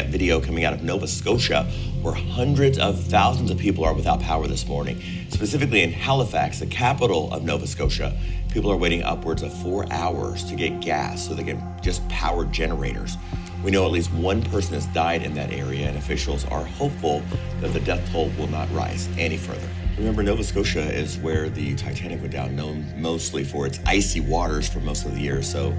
that video coming out of Nova Scotia, where hundreds of thousands of people are without power this morning. Specifically in Halifax, the capital of Nova Scotia, people are waiting upwards of 4 hours to get gas so they can just power generators. We know at least one person has died in that area, and officials are hopeful that the death toll will not rise any further. Remember, Nova Scotia is where the Titanic went down, known mostly for its icy waters for most of the year. So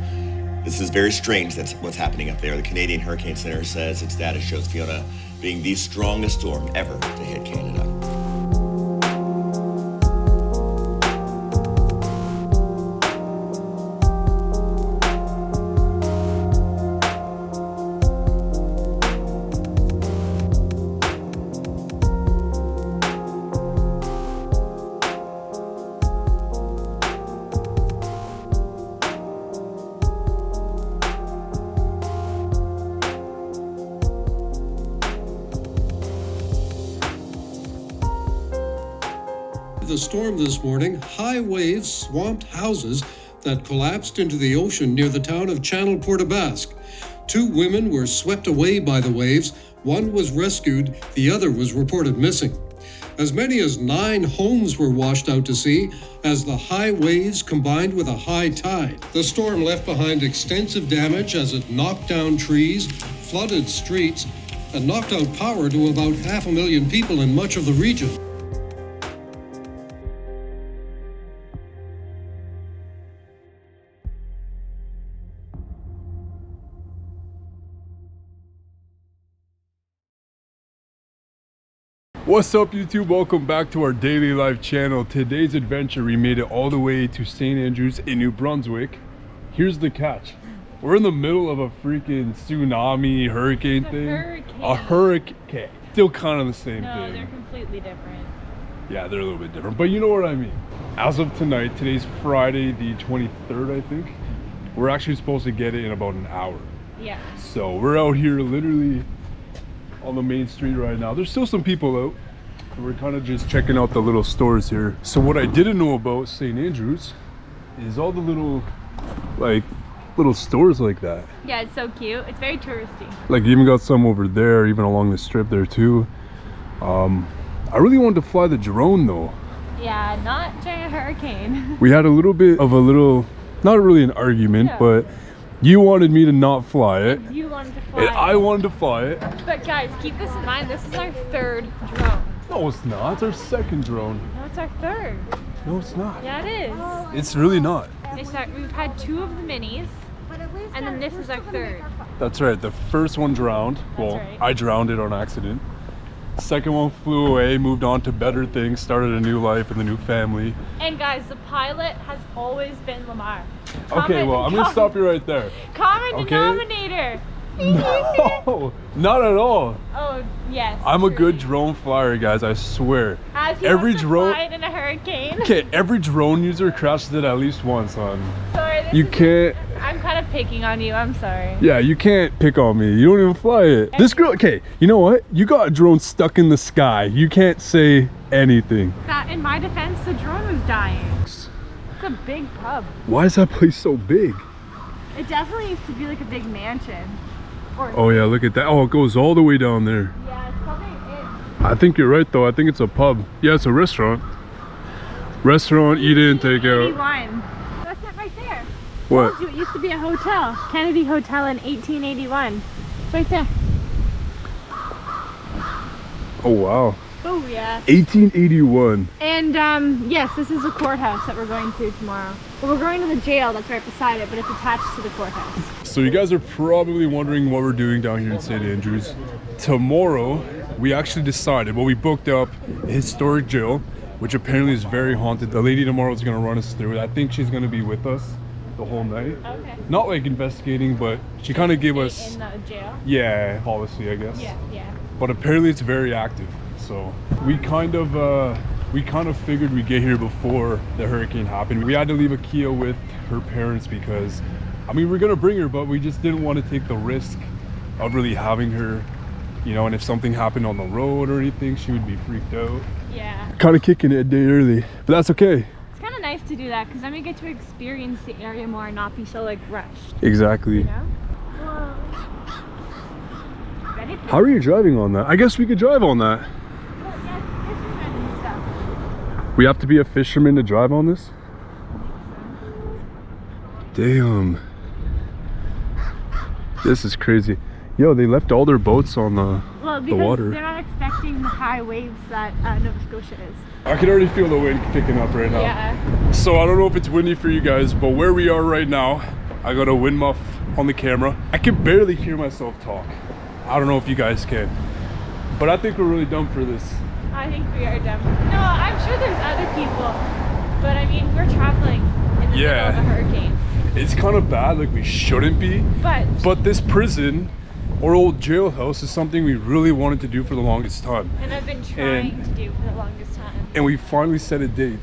this is very strange that's what's happening up there. The Canadian Hurricane Center says its data shows Fiona being the strongest storm ever to hit Canada. The storm this morning, high waves swamped houses that collapsed into the ocean near the town of Channel Portabasque. 2 women were swept away by the waves. One was rescued, the other was reported missing. As many as 9 homes were washed out to sea as the high waves combined with a high tide. The storm left behind extensive damage as it knocked down trees, flooded streets, and knocked out power to about 500,000 people in much of the region. What's up YouTube? Welcome back to our Daily Life channel. Today's adventure, we made it all the way to St. Andrews in New Brunswick. Here's the catch. We're in the middle of a freaking tsunami, hurricane thing. A hurricane. Still kind of the same thing. No, they're completely different. Yeah, they're a little bit different, but you know what I mean. As of tonight, today's Friday the 23rd, I think. We're actually supposed to get it in about an hour. Yeah. So we're out here literally on the main street right now. There's still some people out. We're kind of just checking out the little stores here. So what I didn't know about St. Andrews is all the little stores like that. Yeah, it's so cute. It's very touristy. Like you even got some over there, even along the strip there too. I really wanted to fly the drone though. Yeah, not during a hurricane. We had a little bit of not really an argument, No. but you wanted me to not fly it. You wanted to fly And I wanted to fly it. But guys, keep this in mind. This is our 3rd drone. No, it's not. It's our 2nd drone. No, it's our 3rd. No, it's not. Yeah, it is. It's really not. We've had 2 of the minis, and then this is our 3rd. That's right. The first one drowned. Well, right. I drowned it on accident. Second one flew away, moved on to better things, started a new life with a new family. And guys, the pilot has always been Lamar. Okay, well, I'm gonna stop you right there. Common Okay? denominator. No, not at all. Oh, yes. I'm a true. good drone flyer, guys, I swear. As he Every wants to drone- fly it in a hurricane. Okay, every drone user crashes it at least once, hon. Sorry, this You is- can't, I'm kind of picking on you. I'm sorry. yeah, you can't pick on me. You don't even fly it. This girl, okay, you know what? You got a drone stuck in the sky. You can't say anything. That, in my defense, the drone was dying. It's a big pub. Why is that place so big? It definitely used to be like a big mansion. Or, Oh yeah, look at that. Oh, it goes all the way down there. yeah, it's probably it. I think you're right though. I think it's a pub. Yeah, it's a restaurant. Restaurant, eat in, take out. 81. That's it right there. What? Told you, it used to be a hotel. Kennedy Hotel in 1881. It's right there. Oh wow. Oh yeah. 1881. And yes, this is the courthouse that we're going to tomorrow. Well, we're going to the jail that's right beside it, but it's attached to the courthouse. So you guys are probably wondering what we're doing down here in St. Andrews. Tomorrow, we actually decided, well, we booked up a historic jail, which apparently is very haunted. The lady tomorrow is going to run us through it. I think she's going to be with us the whole night. Okay. Not like investigating, but she kind of gave us, in the jail. yeah, policy, I guess. Yeah, yeah. But apparently it's very active. So we kind of figured we'd get here before the hurricane happened. We had to leave Akia with her parents because, I mean, we're gonna bring her, but we just didn't want to take the risk of really having her, you know, and if something happened on the road or anything, she would be freaked out. Yeah. Kind of kicking it a day early, but that's okay. It's kind of nice to do that because then we get to experience the area more and not be so like rushed. Exactly. You know? Whoa. didn't. How are you driving on that? I guess we could drive on that. Well, yeah, fishermen and stuff. We have to be a fisherman to drive on this? Damn. This is crazy. Yo, they left all their boats on the water. They're not expecting the high waves that Nova Scotia is. I can already feel the wind picking up right now. Yeah. So I don't know if it's windy for you guys, but where we are right now, I got a wind muff on the camera. I can barely hear myself talk. I don't know if you guys can, but I think we're really dumb for this. I think we are dumb. No, I'm sure there's other people, but I mean, we're traveling in the middle of a hurricane. It's kind of bad, like we shouldn't be. But this prison, or old jailhouse, is something we really wanted to do for the longest time. And I've been trying to do for the longest time. And we finally set a date.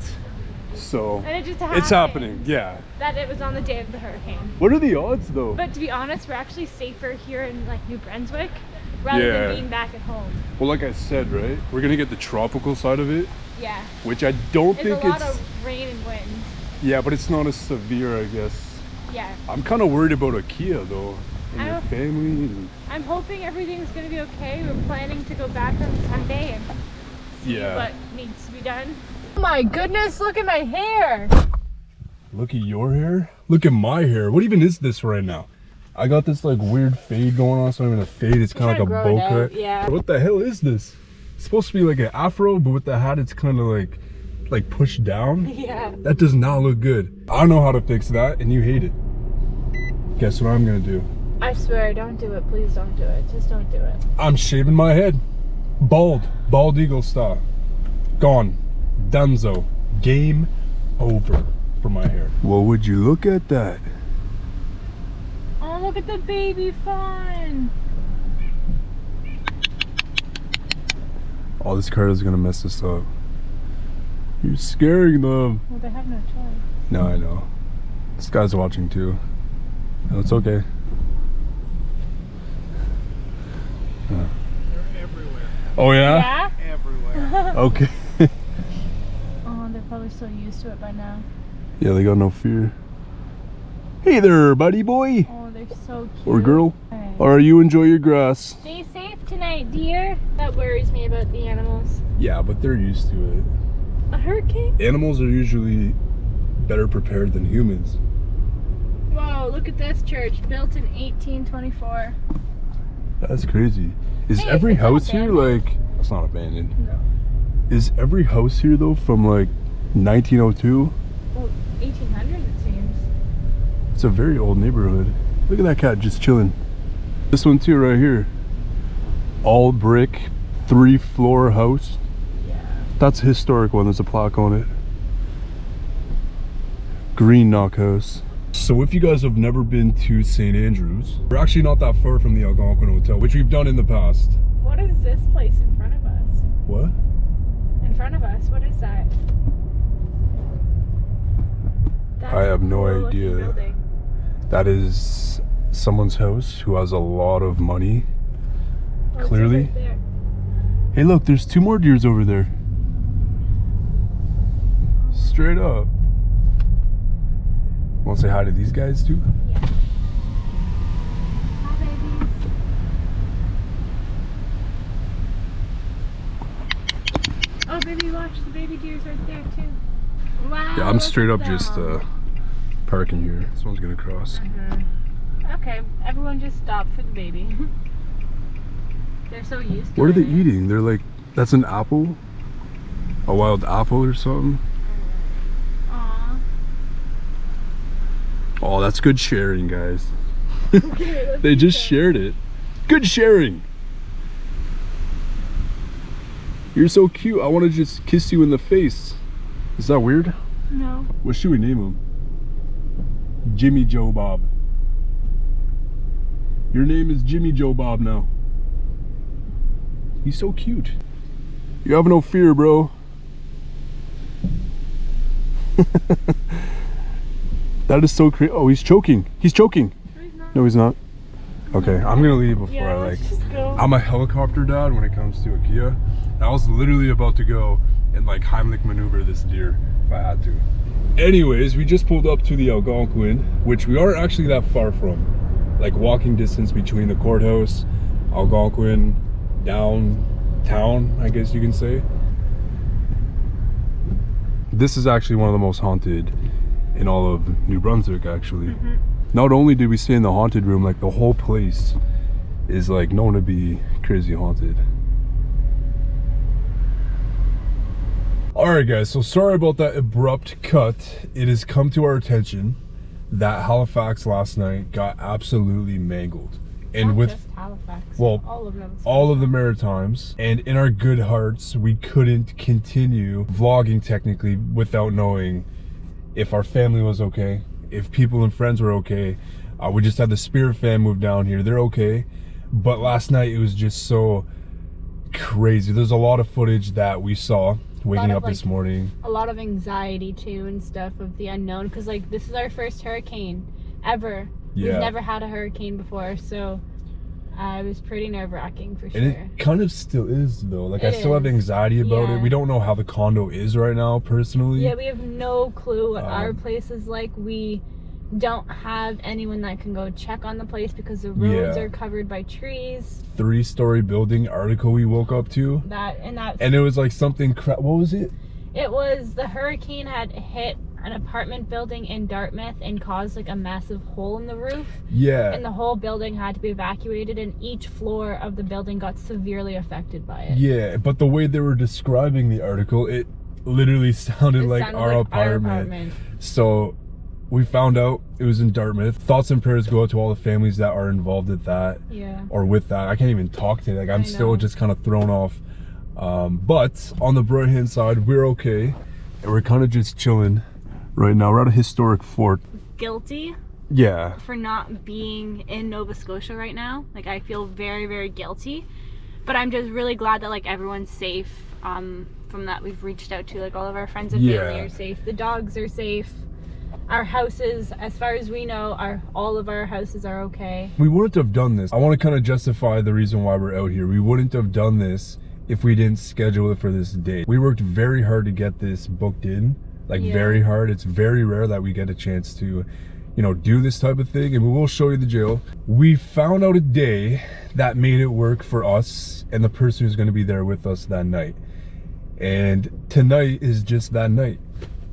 So and it just happened. It's happening, yeah. That it was on the day of the hurricane. What are the odds though? But to be honest, we're actually safer here in like New Brunswick rather than being back at home. Well, like I said, right? We're gonna get the tropical side of it. Yeah. Which I don't think it's... a lot of rain and wind. Yeah, but it's not as severe, I guess. Yeah. I'm kind of worried about IKEA though, and your family. And... I'm hoping everything's gonna be okay. We're planning to go back on Sunday and see what needs to be done. Oh my goodness, look at my hair! Look at your hair? Look at my hair. What even is this right now? I got this like weird fade going on, so I'm gonna fade. It's kind of like a bow cut. Yeah. What the hell is this? It's supposed to be like an afro, but with the hat it's kind of like pushed down. Yeah. That does not look good. I don't know how to fix that, and you hate it. Guess what I'm gonna do? I swear, don't do it. Please don't do it. Just don't do it. I'm shaving my head. Bald eagle style. Gone. Dunzo. Game over for my hair. Well, would you look at that? Oh, look at the baby fawn. Oh, this car is gonna mess this up. You're scaring them. Well, they have no choice. No, I know. This guy's watching too. No, it's okay. They're everywhere. Oh yeah? Yeah? Everywhere. Okay. Oh, they're probably so used to it by now. Yeah, they got no fear. Hey there, buddy boy. Oh, they're so cute. Or girl. Okay. Or you enjoy your grass. Stay safe tonight, dear. That worries me about the animals. Yeah, but they're used to it. A hurricane? Animals are usually better prepared than humans. Whoa, look at this church, built in 1824. That's crazy. Is Hey, every it's not house here abandoned. like... It's not abandoned. No. Is every house here though from like 1902? Well, 1800 it seems. It's a very old neighborhood. Look at that cat just chilling. This one too right here. All brick, 3-floor house. Yeah. That's a historic one. There's a plaque on it. Green knock house. So if you guys have never been to St. Andrews, we're actually not that far from the Algonquin Hotel, which we've done in the past. What is this place in front of us? What? In front of us, what is that? That's I have a no cool looking idea. building. That is someone's house who has a lot of money. Oh, it's Clearly. right there. Hey look, there's 2 more deers over there. Straight up. Want to say hi to these guys too? Yeah. Hi, babies. Oh, baby, watch the baby deer's right there too. Wow. Yeah, I'm look straight at up just them. parking here. This one's gonna cross. Okay, everyone just stop for the baby. They're so used to What are it. they eating? They're like, that's an apple? A wild apple or something? Aw. Oh, that's good sharing, guys. Okay, let's They eat just them. shared it. Good sharing. You're so cute. I want to just kiss you in the face. Is that weird? No. What should we name him? Jimmy Joe Bob. Your name is Jimmy Joe Bob now. He's so cute. You have no fear, bro. That is so crazy. Oh, he's choking. He's choking. No, he's not. No, he's not. Okay, I'm gonna leave before Yeah, I let's just go. I'm a helicopter dad when it comes to IKEA. I was literally about to go and like Heimlich maneuver this deer if I had to. Anyways, we just pulled up to the Algonquin, which we aren't actually that far from. Like walking distance between the courthouse, Algonquin downtown, I guess you can say. This is actually one of the most haunted in all of New Brunswick, actually. Not only did we stay in the haunted room, like the whole place is like known to be crazy haunted. Alright guys, so sorry about that abrupt cut. It has come to our attention that Halifax last night got absolutely mangled. And Not with just Halifax, well, all of them. all of the Maritimes, and in our good hearts we couldn't continue vlogging technically without knowing if our family was okay, if people and friends were okay. We just had the Spirit fam move down here, they're okay, but last night it was just so crazy. There's a lot of footage that we saw waking up this morning. A lot of anxiety too and stuff of the unknown, because like this is our first hurricane ever. Yeah. We've never had a hurricane before, so it was pretty nerve-wracking for sure. And it kind of still is though. Like I It still have is. anxiety about Yeah. it. We don't know how the condo is right now personally. Yeah, we have no clue what our place is like. We don't have anyone that can go check on the place because the roads are covered by trees. 3-story building article we woke up to. And it was like something what was it? It was the hurricane had hit an apartment building in Dartmouth and caused like a massive hole in the roof. Yeah. And the whole building had to be evacuated, and each floor of the building got severely affected by it. Yeah, but the way they were describing the article, it literally sounded like our apartment. So we found out it was in Dartmouth. Thoughts and prayers go out to all the families that are involved with that. Yeah. Or with that. I can't even talk today. Like I'm I still know. just kind of thrown off. But on the bright hand side, we're okay. And we're kind of just chilling right now. We're at a historic fort. Guilty Yeah. for not being in Nova Scotia right now. Like I feel very, very guilty. But I'm just really glad that like everyone's safe. From that we've reached out to, like all of our friends and family are safe. The dogs are safe. Our houses, as far as we know, all of our houses are okay. We wouldn't have done this. I want to kind of justify the reason why we're out here. We wouldn't have done this if we didn't schedule it for this date. We worked very hard to get this booked in, like very hard. It's very rare that we get a chance to, you know, do this type of thing, and we will show you the jail. We found out a day that made it work for us and the person who's going to be there with us that night. And tonight is just that night.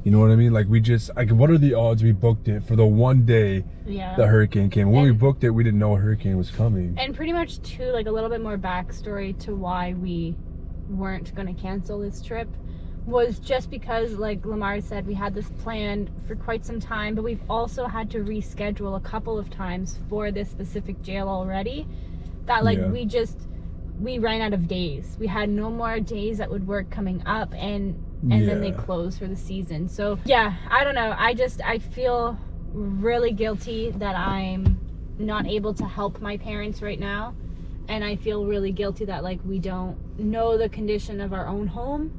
You know what I mean? Like we just, like, what are the odds we booked it for the one day the hurricane came? When we booked it, we didn't know a hurricane was coming. And pretty much too, like a little bit more backstory to why we weren't going to cancel this trip was just because, like Lamar said, we had this planned for quite some time, but we've also had to reschedule a couple of times for this specific jail already. That like we ran out of days. We had no more days that would work coming up, and then they closed for the season. So yeah, I don't know. I feel really guilty that I'm not able to help my parents right now, and I feel really guilty that like we don't know the condition of our own home.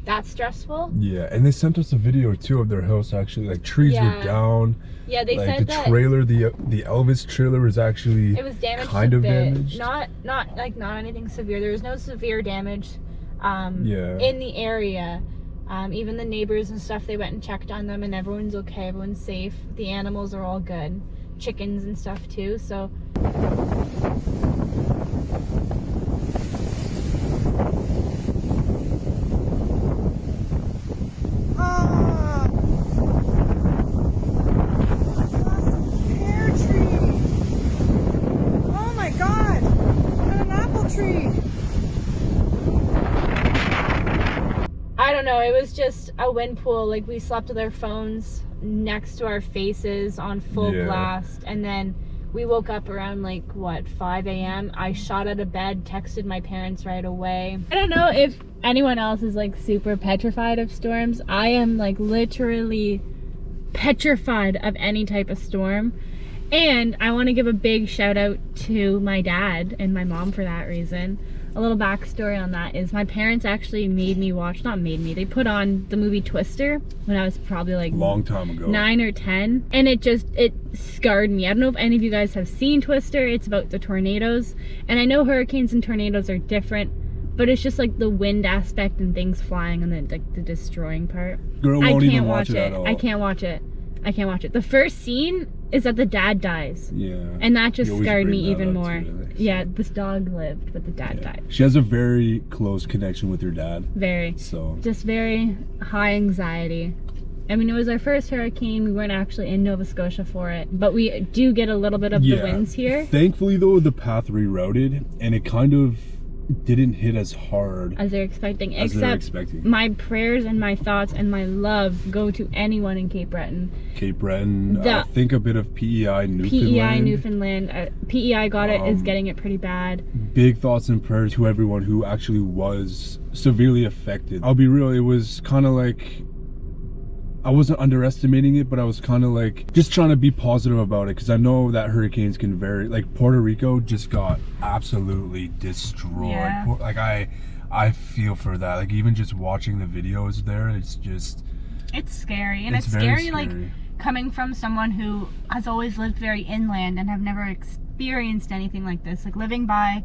That's stressful. Yeah, and they sent us a video too of their house. Actually, like trees were down. Yeah, they like, said the that trailer, the Elvis trailer was actually it was damaged kind a of bit. damaged. Not anything severe. There was no severe damage in the area. Even the neighbors and stuff, they went and checked on them, and everyone's okay, everyone's safe. The animals are all good. Chickens and stuff too, so. Pear tree. Oh my God, and an apple tree. I don't know, it was just a wind pool. Like we slept with our phones next to our faces on full blast, and then we woke up around like what, 5 a.m. I shot out of bed, texted my parents right away. I don't know if anyone else is like super petrified of storms. I am like literally petrified of any type of storm. And I want to give a big shout out to my dad and my mom for that reason. A little backstory on that is my parents actually made me watch, not made me, they put on the movie Twister when I was probably like long time ago, 9 or 10, and it scarred me. I don't know if any of you guys have seen Twister. It's about the tornadoes, and I know hurricanes and tornadoes are different, but it's just like the wind aspect and things flying and then like the destroying part. Girl won't even watch it at all. I can't watch it. I can't watch it. The first scene is that the dad dies. Yeah. And that just You always scared bring me that even up more. too, like, so. Yeah, this dog lived, but the dad died. She has a very close connection with her dad. Very. So. Just very high anxiety. I mean, it was our first hurricane. We weren't actually in Nova Scotia for it, but we do get a little bit of the winds here. Thankfully, though, the path rerouted, and it kind of didn't hit as hard as they're expecting. Except my prayers and my thoughts and my love go to anyone in Cape Breton. Cape Breton, I think a bit of PEI Newfoundland. PEI Newfoundland. PEI got it, is getting it pretty bad. Big thoughts and prayers to everyone who actually was severely affected. I'll be real, it was kind of like, I wasn't underestimating it, but I was kind of like just trying to be positive about it, because I know that hurricanes can vary. Like Puerto Rico just got absolutely destroyed. Yeah. Like I feel for that. Like even just watching the videos there, it's scary. And it's scary like coming from someone who has always lived very inland and have never experienced anything like this. Like living by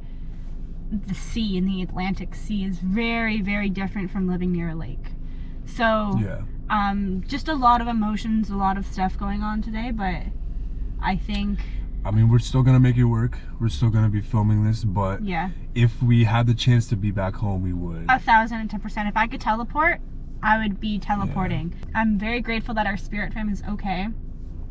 the sea, in the Atlantic Sea, is very, very different from living near a lake. So yeah. Just a lot of emotions, a lot of stuff going on today, but I think... I mean, we're still going to make it work. We're still going to be filming this, but yeah, if we had the chance to be back home, we would. 1,010%. If I could teleport, I would be teleporting. Yeah. I'm very grateful that our spirit fam is okay.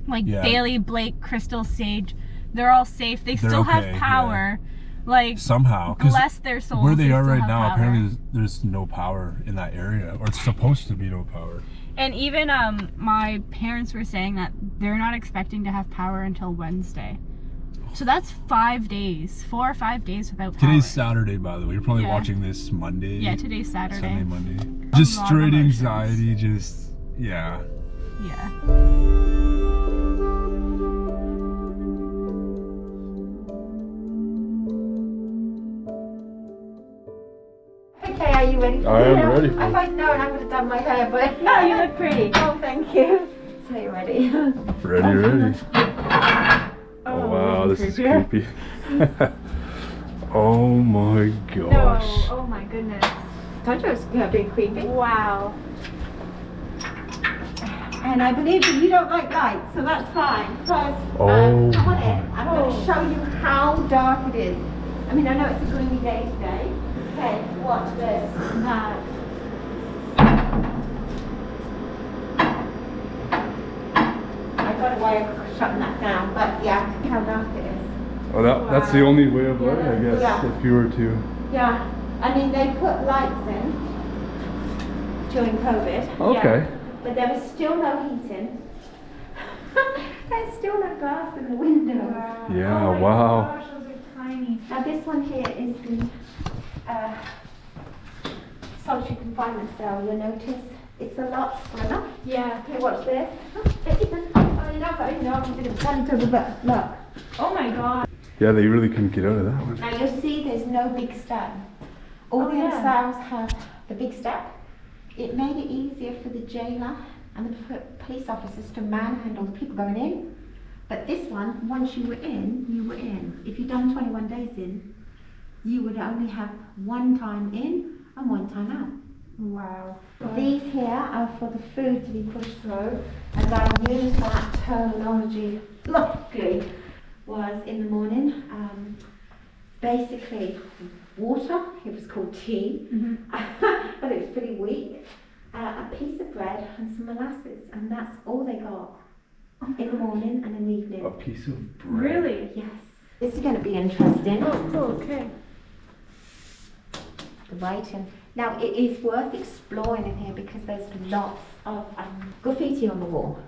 Like Bailey, Blake, Crystal, Sage, they're all safe. They're still okay, have power. Yeah. Like somehow, bless their souls. Where they are right now, apparently there's no power in that area, or it's supposed to be no power. And even my parents were saying that they're not expecting to have power until Wednesday. So that's 5 days, 4 or 5 days without power. Today's Saturday, by the way. You're probably watching this Monday. Yeah, today's Saturday. Sunday, Monday. Just straight anxiety, just yeah. Okay, are you ready? I am ready. If I'd known, I would have done my hair, but no, you look pretty. Oh, thank you. So you're ready? Ready. Oh wow, this is creepy. Oh my gosh. No, oh my goodness. Told you it was going to be creepy. Wow. And I believe that you don't like light, so that's fine. Because I'm going to show you how dark it is. I mean, I know it's a gloomy day today. Okay, watch this. I got a way of shutting that down, but yeah, how dark it is. Oh, that's the only way of light, I guess, if you were to. Yeah, I mean, they put lights in during COVID. Okay. Yeah, but there was still no heating. There's still no glass in the windows. Wow. Yeah, oh wow. Gosh, those are tiny. Now this one here is the solitary confinement cell. You'll notice it's a lot slimmer. Yeah. Okay, watch this. I'm going to bend over, but look. Oh my god. Yeah, they really couldn't get out of that one. Now you'll see there's no big step. All the other cells have the big step. It made it easier for the jailer and the police officers to manhandle the people going in. But this one, once you were in, you were in. If you'd done 21 days in, you would only have one time in and one time out. Wow. These here are for the food to be pushed through, and I use that terminology luckily was in the morning. Basically water, it was called tea, but it was pretty weak, a piece of bread and some molasses, and that's all they got in the morning and in the evening. A piece of bread? Really? Yes. This is going to be interesting. Oh, cool, okay. The writing. Now it is worth exploring in here because there's lots of graffiti on the wall.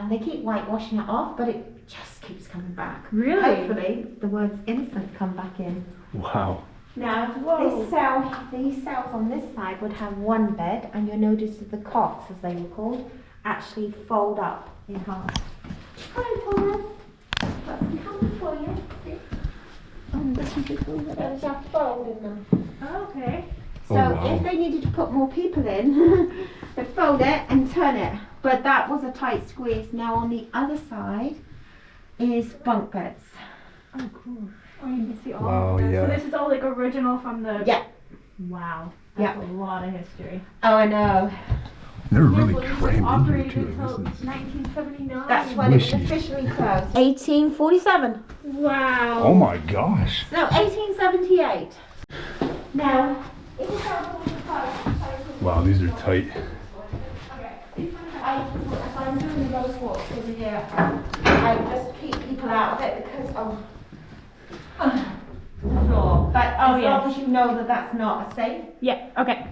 They keep whitewashing it off, but it just keeps coming back. Really? Hopefully the words innocent come back in. Wow. Now these cells on this side would have one bed, and you'll notice that the cots, as they were called, actually fold up in half. Hi Thomas, got some comfort for you. See? This is cool. There's a fold in them. Oh, okay. So if they needed to put more people in, they fold it and turn it. But that was a tight squeeze. Now on the other side is bunk beds. Oh, cool. Oh, you can see all Wow, of this. yeah. So this is all like original from the... Yeah. Wow. That's a lot of history. Oh, I know. They're really Well, this was crammed in here operated too. until This is 1979. That's when it was Wishy. officially closed. 1847. Wow. oh my gosh. No, 1878. Now, if you go to the close, Wow, these are tight. I'm doing those walks over here. I just keep people out of it because of the floor. But as long as you know that that's not a safe. Yeah, okay.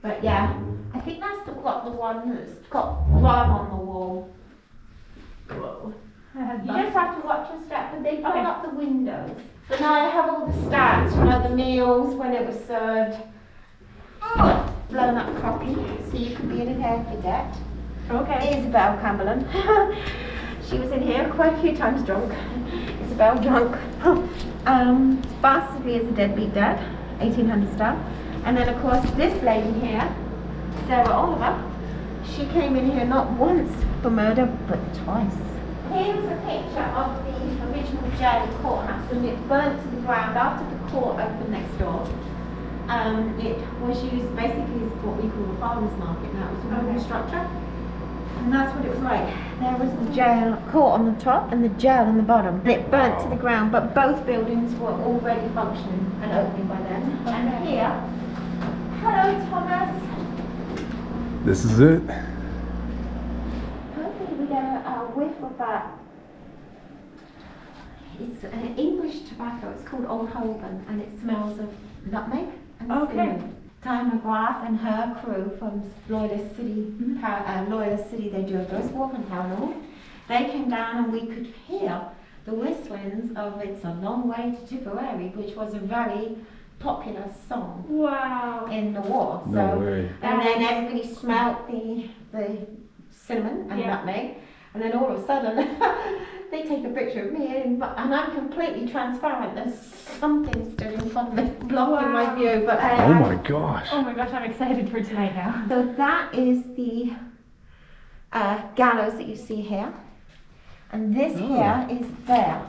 But yeah, I think that's the one that's got rug on the wall. Whoa. You just have to watch your step, but they put up the windows. So now I have all the stats, you know, the meals, when it was served. Blown up copy, so you could be in here for debt. Okay. Isabel Cumberland. She was in here quite a few times drunk. Isabel drunk. Possibly as a deadbeat dad, 1800 stuff. And then of course this lady here, Sarah Oliver, she came in here not once for murder, but twice. Here's a picture of the original jail courthouse, and it burnt to the ground after the court opened next door. It was used basically as what we call a farmer's market now. It was a wooden structure. And that's what it was like. There was the jail court on the top and the jail on the bottom. And it burnt to the ground, but both buildings were already functioning and opening by then. And here, hello Thomas. This is it. Hopefully we get a whiff of that. It's an English tobacco. It's called Old Holborn, and it smells of nutmeg and cinnamon. Diane McGrath and her crew from Loyalist City, Loyalist City, they do a ghost walk on Paranormal. They came down and we could hear the whistlings of It's a Long Way to Tipperary, which was a very popular song Wow. in the war. No way. And then everybody smelt the cinnamon and nutmeg, and then all of a sudden they take a picture of me and I'm completely transparent. There's something stood in front of me blocking my view. But Oh my gosh. Oh my gosh, I'm excited for tonight now. so that is the gallows that you see here, and this here is there.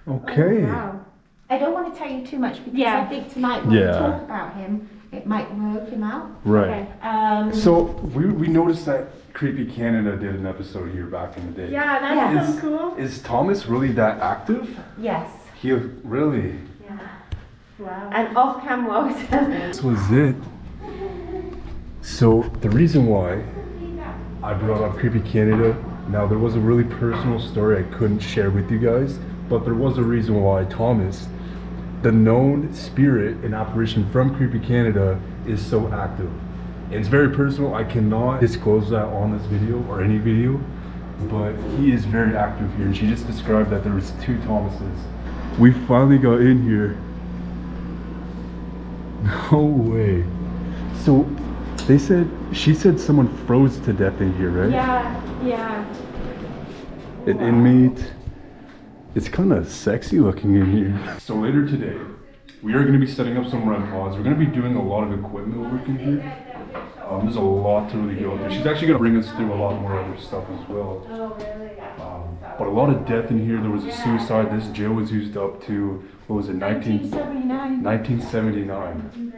Okay. Wow. I don't want to tell you too much because Yeah. I think tonight when we talk about him, it might work him out. Right. Okay. So we noticed that Creepy Canada did an episode here back in the day. Yeah, that's Is- so cool. Is Thomas really that active? Yes. He really. Yeah. Wow. And off camera. This was it. So the reason why I brought up Creepy Canada, now there was a really personal story I couldn't share with you guys, but there was a reason why Thomas, the known spirit and apparition from Creepy Canada, is so active. It's very personal. I cannot disclose that on this video or any video, but he is very active here. And she just described that there was 2 Thomases. We finally got in here. No way. So she said someone froze to death in here, right? Yeah. An inmate. It's kind of sexy looking in here. So later today, we are going to be setting up some REM pods. We're going to be doing a lot of equipment work in here. There's a lot to really go through. She's actually going to bring us through a lot more other stuff as well. Oh, really? But a lot of death in here. There was a suicide. This jail was used up to, what was it, 1979. 1979.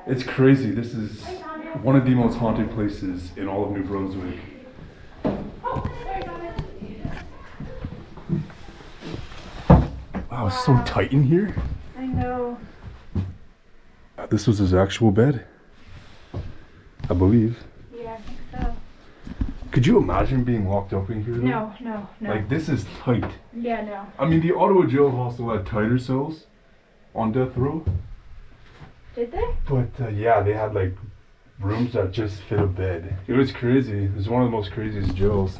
It's crazy. This is one of the most haunted places in all of New Brunswick. Wow, it's so tight in here. I know. This was his actual bed, I believe. Yeah, I think so. Could you imagine being locked up in here though? No. Like, this is tight. Yeah, no. I mean, the Ottawa JailHouse still had tighter cells on death row. Did they? But yeah, they had like rooms that just fit a bed. It was crazy. It was one of the most craziest jails.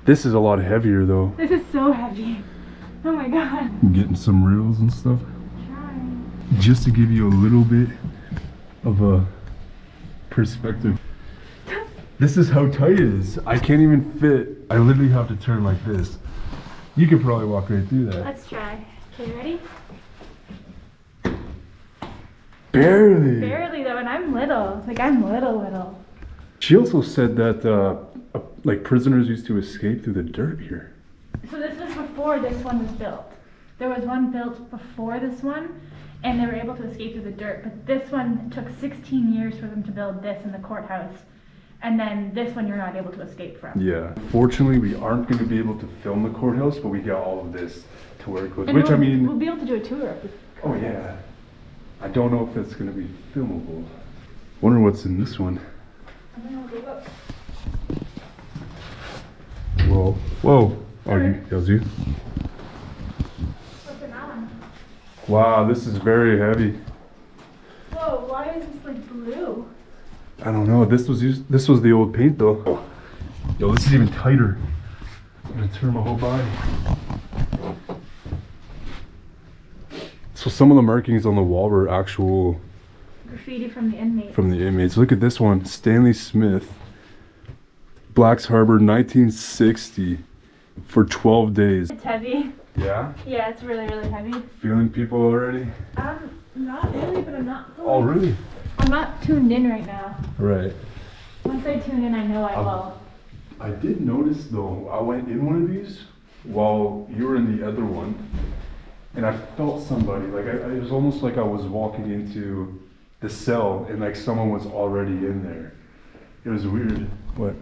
This is a lot heavier though. This is so heavy. Oh my god. Getting some reels and stuff. Trying. Just to give you a little bit of a perspective. This is how tight it is. I can't even fit. I literally have to turn like this. You could probably walk right through that. Let's try. Okay, ready? Barely. Barely though, and I'm little. Like, I'm little. She also said that like prisoners used to escape through the dirt here. So this was before this one was built. There was one built before this one, and they were able to escape through the dirt, but this one took 16 years for them to build this in the courthouse. And then this one you're not able to escape from. Yeah. Fortunately, we aren't going to be able to film the courthouse, but we got all of this to work with. And Which, I mean... we'll be able to do a tour. Oh, yeah. I don't know if it's going to be filmable. Wonder what's in this one. I'm gonna look. Whoa. Whoa. Oh, that was you? What's in that one? Wow, this is very heavy. Whoa, why is this like blue? I don't know. This was the old paint though. Yo, this is even tighter. I'm gonna turn my whole body. So some of the markings on the wall were actual Graffiti from the inmates. From the inmates. Look at this one. Stanley Smith, Blacks Harbor, 1960, for 12 days. It's heavy. Yeah? Yeah, it's really, really heavy. Feeling people already? Not really, but I'm not. Oh, really? I'm not tuned in right now. Right. Once I tune in, I know I will. I did notice though, I went in one of these while you were in the other one, and I felt somebody, like it was almost like I was walking into the cell and like someone was already in there. It was weird. What?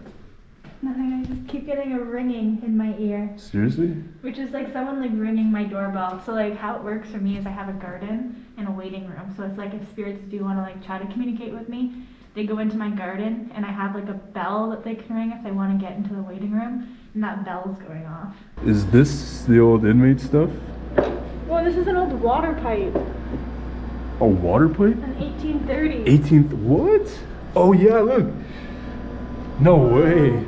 Nothing, I just keep getting a ringing in my ear. Seriously? Which is like someone like ringing my doorbell. So like how it works for me is I have a garden and a waiting room. So it's like if spirits do want to like try to communicate with me, they go into my garden and I have like a bell that they can ring if they want to get into the waiting room, and that bell's going off. Is this the old inmate stuff? Well, this is an old water pipe. A water pipe? An 1830. 18th, what? Oh yeah, look. No way.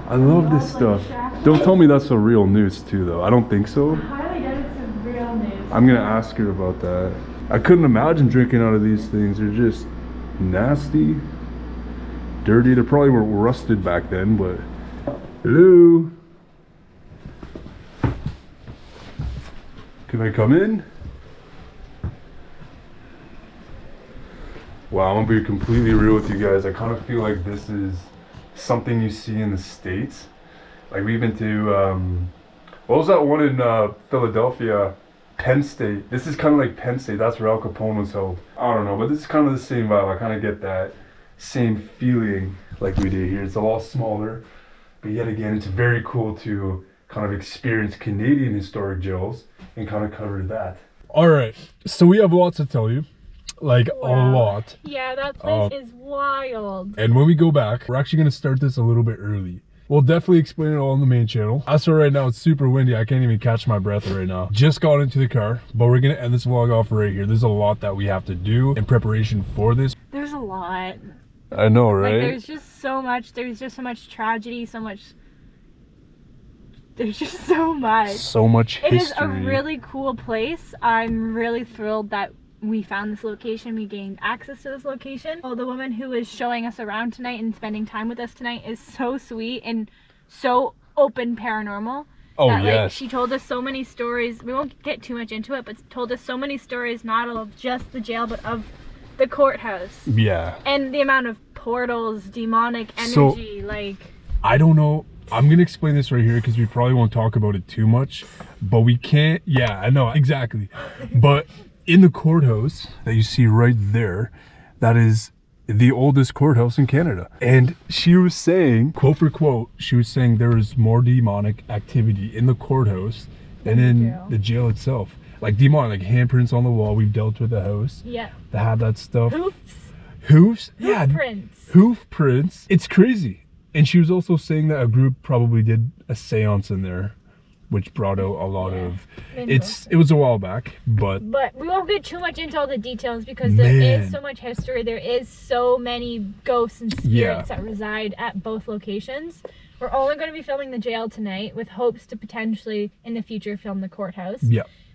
I love this stuff. Don't tell me that's a real noose too though. I don't think so. I highly doubt it's a real noose. I'm gonna ask her about that. I couldn't imagine drinking out of these things. They're just nasty, dirty. They probably were rusted back then, but hello. Can I come in? Wow, I'm gonna be completely real with you guys. I kind of feel like this is something you see in the States. Like we've been to, what was that one in Philadelphia? Penn State. This is kind of like Penn State. That's where Al Capone was held. I don't know, but this is kind of the same vibe. I kind of get that same feeling like we did here. It's a lot smaller, but yet again, it's very cool to kind of experience Canadian historic jails and kind of cover that. All right, so we have lots to tell you. Like a lot. Yeah, that place is wild. And when we go back, we're actually going to start this a little bit early. We'll definitely explain it all on the main channel. As for right now, it's super windy. I can't even catch my breath right now. Just got into the car, but we're going to end this vlog off right here. There's a lot that we have to do in preparation for this. There's a lot. I know, right? Like, there's just so much. There's just so much tragedy, so much. There's just so much. So much history. It is a really cool place. I'm really thrilled that we found this location. We gained access to this location. Oh, the woman who is showing us around tonight and spending time with us tonight is so sweet and so open paranormal. Oh, that, yes. Like, she told us so many stories. We won't get too much into it, but told us so many stories, not of just the jail, but of the courthouse. Yeah. And the amount of portals, demonic energy, like... I don't know. I'm going to explain this right here because we probably won't talk about it too much, but we can't... Yeah, I know, exactly. But... in the courthouse that you see right there, that is the oldest courthouse in Canada. And she was saying, quote for quote, she was saying there is more demonic activity in the courthouse than in the jail itself. Like demonic, like handprints on the wall. We've dealt with the house. Yeah. That had that stuff. Hoofs. Hoofs? Yeah. Hoof prints. Hoof prints. It's crazy. And she was also saying that a group probably did a seance in there, which brought out a lot of it was a while back, but we won't get too much into all the details because there is so much history. There is so many ghosts and spirits that reside at both locations. We're only going to be filming the jail tonight with hopes to potentially in the future film the courthouse.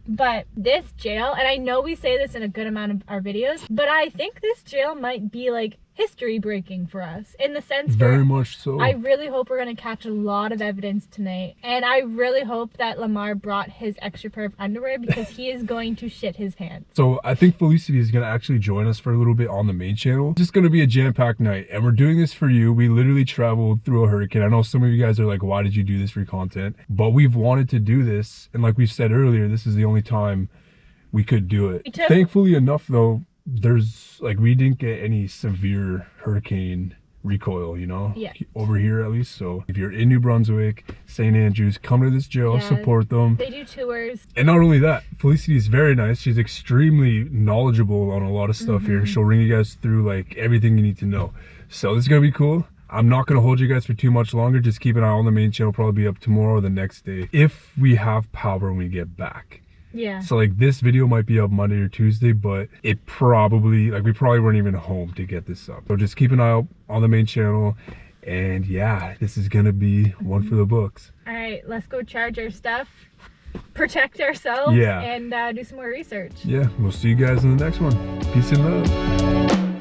But this jail, and I know we say this in a good amount of our videos, but I think this jail might be like history breaking for us, in the sense Very where much so. I really hope we're going to catch a lot of evidence tonight, and I really hope that Lamar brought his extra pair of underwear, because he is going to shit his pants. So I think Felicity is going to actually join us for a little bit on the main channel. It's just going to be a jam-packed night, and we're doing this for you. We literally traveled through a hurricane. I know some of you guys are like, why did you do this for content? But we've wanted to do this, and like we said earlier, this is the only time we could do it. Thankfully enough though, we didn't get any severe hurricane recoil, you know, over here at least. So if you're in New Brunswick, St. Andrews, come to this jail, support them. They do tours. And not only that, Felicity is very nice. She's extremely knowledgeable on a lot of stuff here. She'll ring you guys through like everything you need to know. So this is gonna be cool. I'm not gonna hold you guys for too much longer. Just keep an eye on the main channel. Probably be up tomorrow or the next day if we have power when we get back. Yeah. So like this video might be up Monday or Tuesday, but it probably, like we probably weren't even home to get this up. So just keep an eye out on the main channel. And yeah, this is gonna be one for the books. All right, let's go charge our stuff, protect ourselves, and do some more research. Yeah, we'll see you guys in the next one. Peace and love.